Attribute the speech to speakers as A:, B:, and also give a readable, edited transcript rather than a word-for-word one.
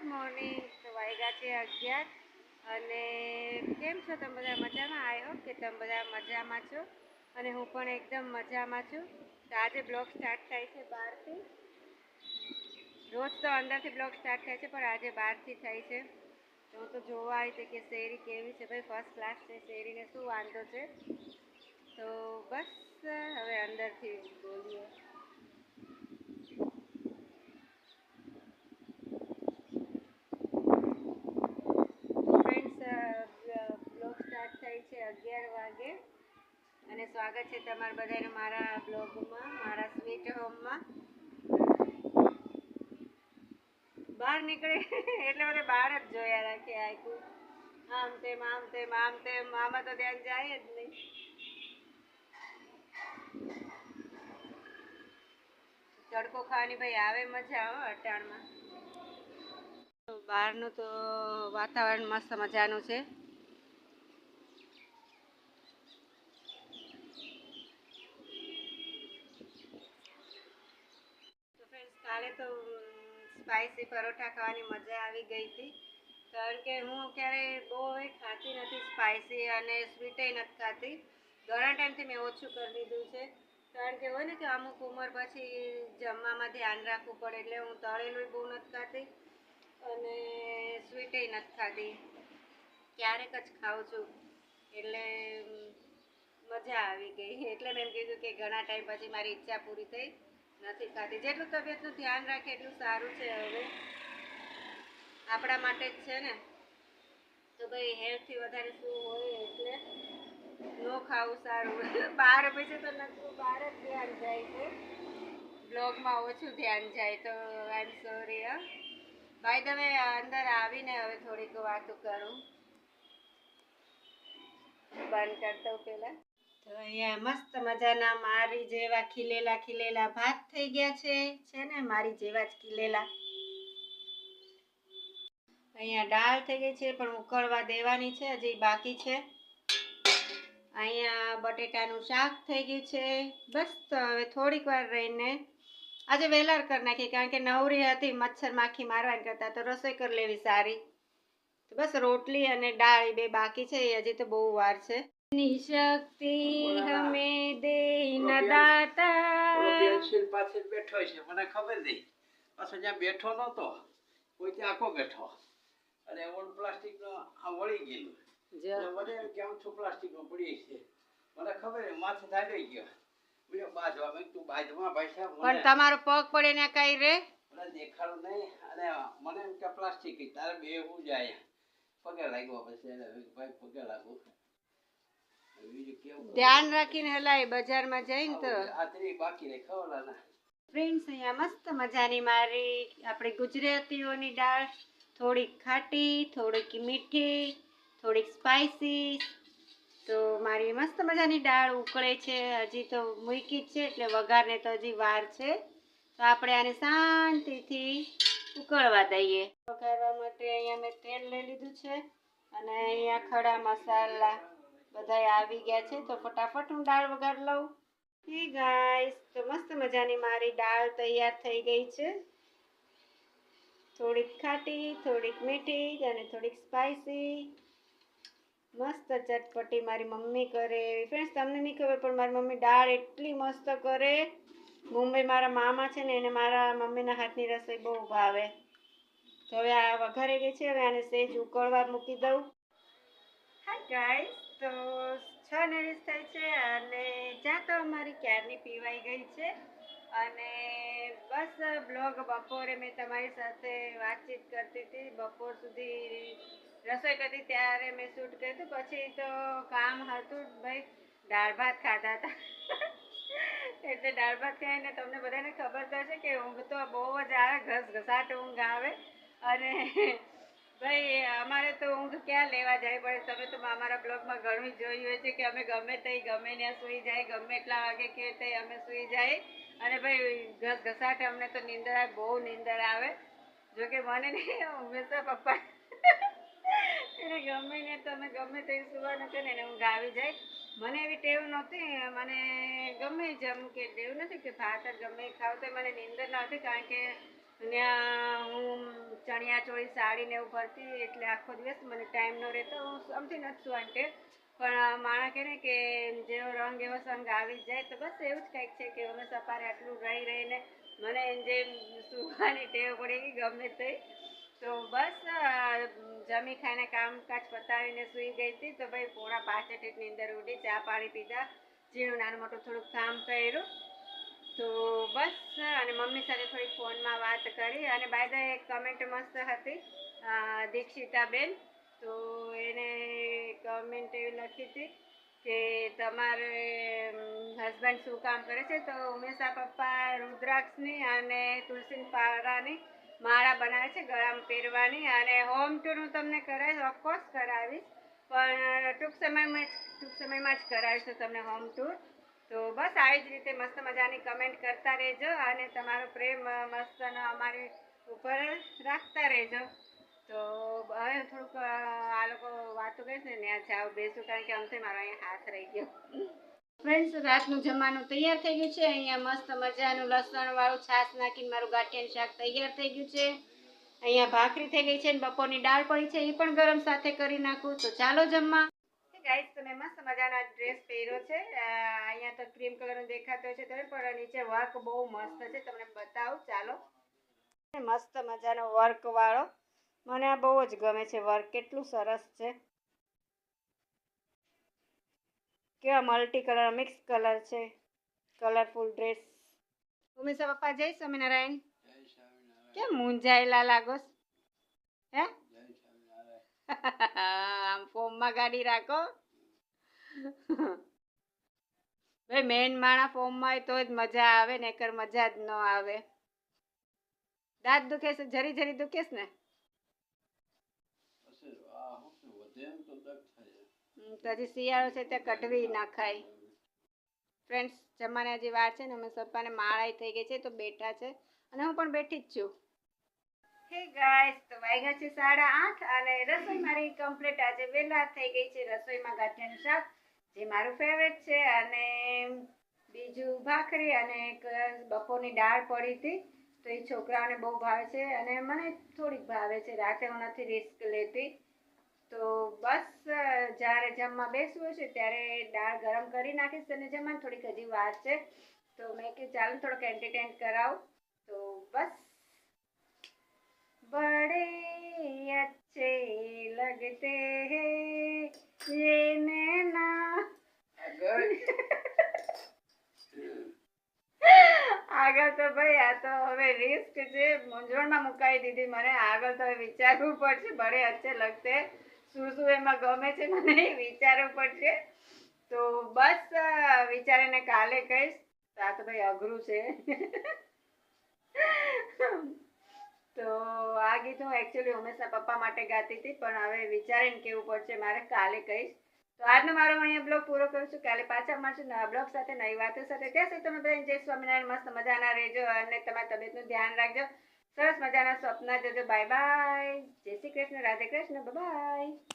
A: Good morning. તો વાગ્યા છે 11 અને કેમ છો તમે બધા? મજામાં? આઈ હોપ કે તમે બધા મજામાં છો અને હું પણ એકદમ મજામાં છું. તો આજે બ્લોગ સ્ટાર્ટ થાય છે બહારથી. રોજ તો અંદરથી બ્લોગ સ્ટાર્ટ થાય છે પણ આજે બહારથી થાય છે. તો હું તો જોવા આવી હતી કે શેરી કેવી છે. ભાઈ ફર્સ્ટ ક્લાસ છે, શેરીને શું વાંધો છે. તો બસ હવે અંદરથી બોલીએ. બ્લોગ સ્ટાર્ટ થાય છે 11 વાગે અને સ્વાગત છે તમારા બધાનું મારા બ્લોગમાં, મારા સ્વીટ હોમમાં. બહાર નીકળે એટલે બધા બહાર જ જોયા રાખે. આખું આમ તેમ આમ તેમ આમ તેમ, આમાં તો ધ્યાન જાય જ નહીં. તડકો ખાવાની ભાઈ આવે મજા આવે અટાણમાં. બહારનું તો વાતાવરણ મસ્ત મજાનું છે. કાલે તો સ્પાઇસી પરોઠા ખાવાની મજા આવી ગઈ હતી, કારણ કે હું ક્યારેય બહુ ખાતી નથી સ્પાઇસી અને સ્વીટે નથી ખાતી. ઘણા ટાઈમથી મેં ઓછું કરી દીધું છે, કારણ કે હોય ને કે અમુક ઉંમર પછી જમવામાં ધ્યાન રાખવું પડે, એટલે હું તળેલું બહુ નથી ખાતી અને સ્વીટે નથી ખાતી. ક્યારેક જ ખાઉં છું, એટલે મજા આવી ગઈ. એટલે મેં એમ કીધું કે ઘણા ટાઈમ પછી મારી ઈચ્છા પૂરી થઈ, નથી ખાતી. જેટલું તબિયતનું ધ્યાન રાખે એટલું સારું છે. હવે આપણા માટે જ છે ને, તો ભાઈ હેલ્થથી વધારે શું હોય, એટલે ન ખાવું સારું. બહાર પછી તો નકરું બહાર જ ધ્યાન જાય છે, બ્લોગમાં ઓછું ધ્યાન જાય. તો આઈ એમ સોરી. ભાઈ તમે અંદર આવીને હવે થોડીક વાતો કરું, બંધ કરતો પેલા. તો અહીંયા મસ્ત મજાના મારી જેવા ખીલેલા ભાત થઈ ગયા છે ને, મારી જેવા જ ખીલેલા. અહીંયા દાળ થઈ ગઈ છે પણ ઉકળવા દેવાની છે, હજી બાકી છે. અહીંયા બટેટાનું શાક થઈ ગયું છે. બસ તો હવે થોડીક વાર રહીને આજે વહેલા કરી નાખી, કારણ કે નવરી હતી મચ્છર માખી મારવાની કરતા તો રસોઈ કરી લેવી સારી. તો બસ રોટલી અને દાળ બે બાકી છે, એ હજી તો બહુ વાર છે. નિશક્તિ હમે દે ન દાતા.
B: પેન્સિલ પાસે બેઠો છે, મને ખબર નહીં. પાછો જ્યાં બેઠો નતો કોઈ ત્યાં આખો બેઠો અને ઓલ પ્લાસ્ટિક નો આ વળી ગયેલું. મને કેમ છું પ્લાસ્ટિક નો પડી છે, મને ખબર માથે થાકી ગયો. બીજો બાજવા મેં તું બાજવા ભાઈ સાહેબ,
A: પણ તમારો પગ પડે ને કઈ રે
B: મને દેખાડું નહીં. અને મને એમ કે પ્લાસ્ટિક તારે બે હું જાય પગે લાગ્યો. પછી ભાઈ પગે લાગુ,
A: ધ્યાન રાખીને હલાય બજારમાં જઈને. તો
B: આતરી બાકી રે ખવલાના.
A: ફ્રેન્ડ્સ, અહીંયા મસ્ત મજાની મારી આપણી ગુજરાતીઓની દાળ, થોડીક ખાટી, થોડીક મીઠી, થોડીક સ્પાઇસી. તો મારી મસ્ત મજાની દાળ ઉકળે છે, હજી તો મૂકી જ છે એટલે વઘારને તો હજી વાર છે. તો આપણે આને શાંતિથી ઉકળવા દઈએ. વઘારવા માટે અહીંયા મેં તેલ લઈ લીધું છે અને અહીંયા ખડા મસાલા બધા આવી ગયા છે. તો ફટાફટ હું દાળ વઘાર લઉં. હે ગાઈસ, તો મસ્ત મજાની મારી દાળ તૈયાર થઈ ગઈ છે. થોડીક ખાટી, થોડીક મીઠી અને થોડીક સ્પાઇસી. મસ્ત ચટપટી મારી મમ્મી કરે એવી. ફ્રેન્ડ્સ, તમને નહીં ખબર પણ મારી મમ્મી દાળ એટલી મસ્ત કરે. મુંબઈ મારા મામા છે ને, એને મારા મમ્મીના હાથની રસોઈ બહુ ભાવે. તો હવે આ વઘારી ગઈ છે, હવે આને સહેજ ઉકળવા મૂકી દઉં. હાય ગાઈસ, તો 6:30 થાય છે અને ચા તો અમારી ક્યારની પીવાઈ ગઈ છે. અને બસ બ્લોગ બપોરે મેં તમારી સાથે વાતચીત કરતી હતી, બપોર સુધી રસોઈ કરતી ત્યારે મેં શૂટ કર્યું હતું. પછી તો કામ હતું ભાઈ, દાળ ભાત ખાધા હતા. એટલે દાળ ભાત ખાઈને તમને બધાને ખબર તો છે કે ઊંઘ તો બહુ જ આવે, ઘસઘસાટ ઊંઘ આવે. અને ભાઈ અમારે તો ઊંઘ ક્યાં લેવા જાય પડે. તમે તો અમારા બ્લોગમાં ઘણું જોયું હોય છે કે અમે ગમે તે ગમે ત્યાં સૂઈ જાય, ગમે એટલા વાગે કે તે અમે સૂઈ જાય. અને ભાઈ ઘસઘસાટ અમને તો નીંદર આવે, બહુ નીંદર આવે. જોકે મને નહીં, હંમેશા પપ્પા એને ગમે ને તમે ગમે તે સુવાનું છે ને એને ઊંઘ આવી જાય. મને એવી ટેવ નહોતી, મને ગમે જેમ કે ટેવ નથી કે ભાત જ ગમે ખાવ તો મને નીંદર નહોતી, કારણ કે ત્યાં હું ચણિયા ચોળી સાડી ને એવું ભરતી, એટલે આખો દિવસ મને ટાઈમ ન રહેતો. હું સમથી નથી સુવાંટે, પણ માણા કહે ને કે જેવો રંગ એવો સંગ આવી જાય. તો બસ એવું જ કંઈક છે કે અમે સપારે આટલું રહીને મને જેમ સુવાની ટેવ પડી ગઈ ગમે તે. તો બસ જમી ખાઈને કામકાજ પતાવીને સૂઈ ગઈ હતી. તો ભાઈ 4:45ની અંદર ઉઠી, ચા પાણી પીધા, ઝીણું નાનું મોટું થોડુંક કામ કર્યું. તો બસ અને મમ્મી સાથે થોડીક ફોનમાં વાત કરી. અને બાય ધ એક કમેન્ટ મસ્ત હતી દીક્ષિતાબેન. તો એને કમેન્ટ એવી લખી હતી કે તમારે હસબન્ડ શું કામ કરે છે? તો ઉમેશા પપ્પા રુદ્રાક્ષની અને તુલસીની પારાની માળા બનાવે છે ગળામાં પહેરવાની. અને હોમ ટૂર હું તમને કરાવીશ, ઓફકોર્સ કરાવીશ, પણ ટૂંક સમયમાં જ કરાવીશ તમને હોમ ટૂર. તો બસ આવી જ રીતે મસ્ત મજાની કમેન્ટ કરતા રહેજો અને તમારો પ્રેમ મસ્તનો અમારી ઉપર રાખતા રહેજો. તો હવે થોડુંક આ લોકો વાતો કરીશ ને ત્યાં જાવ બેસું, કારણ કે આમથી મારો અહીંયા હાથ રહી ગયો. ફ્રેન્ડ્સ, રાતનું જમવાનું તૈયાર થઈ ગયું છે. અહીંયા મસ્ત મજાનું લસણવાળું છાશ નાખીને મારું ગાંઠિયાનું શાક તૈયાર થઈ ગયું છે. અહીંયા ભાખરી થઈ ગઈ છે ને બપોરની દાળ પડી છે, એ પણ ગરમ સાથે કરી નાખું. તો ચાલો જમવા. ગાઈસ, તમે મસ્ત મજાનો ડ્રેસ પહેર્યો છે. અહીંયા તો ક્રીમ કલરનો દેખાતો છે, પણ નીચે વર્ક બહુ મસ્ત છે, તમને બતાવું. ચાલો. મસ્ત મજાનો વર્ક વાળો, મને આ બહુ જ ગમે છે. વર્ક કેટલું સરસ છે, કેવા મલ્ટી કલર મિક્સ કલર છે, કલરફુલ ડ્રેસ. ઉમેશા પપ્પા જય સ્વામિનારાયણ. કેમ મૂંઝાયેલા લાગો? હે આમ ફોર્મમાં ગાડી રાખો ભાઈ. મેન માણા ફોર્મમાં હોય તો જ મજા આવે, નકર મજા જ ન આવે. દાંત દુખે છે? જરી જરી દુખે છે ને? તો હજી શિયાળો છે ત્યાં કઢવી ના ખાય. ફ્રેન્ડ્સ, જમવાને હજી વાર છે ને. અમે પપ્પાને માળાઈ થઈ ગઈ છે તો બેઠા છે, અને હું પણ બેઠી જ છું. હે ગાઈસ, તો વાગ્યા છે 8:30 અને રસોઈ મારી કમ્પ્લીટ આજે વહેલા થઈ ગઈ છે. રસોઈમાં ગાંઠિયાનું શાક, જે મારું ફેવરેટ છે, અને બીજું ભાખરી, અને એક બપોરની દાળ પડી હતી. તો એ છોકરાઓને બહુ ભાવે છે અને મને થોડીક ભાવે છે. રાતે હું નથી રિસ્ક લેતી. તો બસ જ્યારે જમવા બેસવું છે ત્યારે દાળ ગરમ કરી નાખીશ, અને જમવાની થોડીક હજી વાર છે. તો મેં કે ચાલો થોડોક એન્ટરટેન કરાવું. તો બસ बड़े अच्छे लगते हैं ये नैना. આગળ તો ભાઈ આ તો હવે રિસ્ક છે, મૂંઝવણમાં મુકાઈ દીધી મને. આગળ તો હવે વિચારવું પડશે. બડે અચ્છે લગતે શું એમાં ગમે છે મને વિચારવું પડશે. તો બસ વિચારીને કાલે કહીશ. આ તો ભાઈ અઘરું છે. તો આ ગીત હું એકચ્યુઅલી ઉમેશના પપ્પા માટે ગાતી હતી, પણ હવે વિચારીને કેવું પડશે મારે. કાલે કહીશ. તો આજનો મારો અહીંયા બ્લોગ પૂરો કરું છું. કાલે પાછા મળશું નવા બ્લોગ સાથે, નવી વાતો સાથે. ત્યાં સુધી તમે બધા જય સ્વામિનારાયણ, મસ્ત મજાના રહેજો અને તમારી તબિયતનું ધ્યાન રાખજો. સરસ મજાના સ્વપ્ન જોજો. Bye bye. જય શ્રી કૃષ્ણ, રાધે કૃષ્ણ, બાય.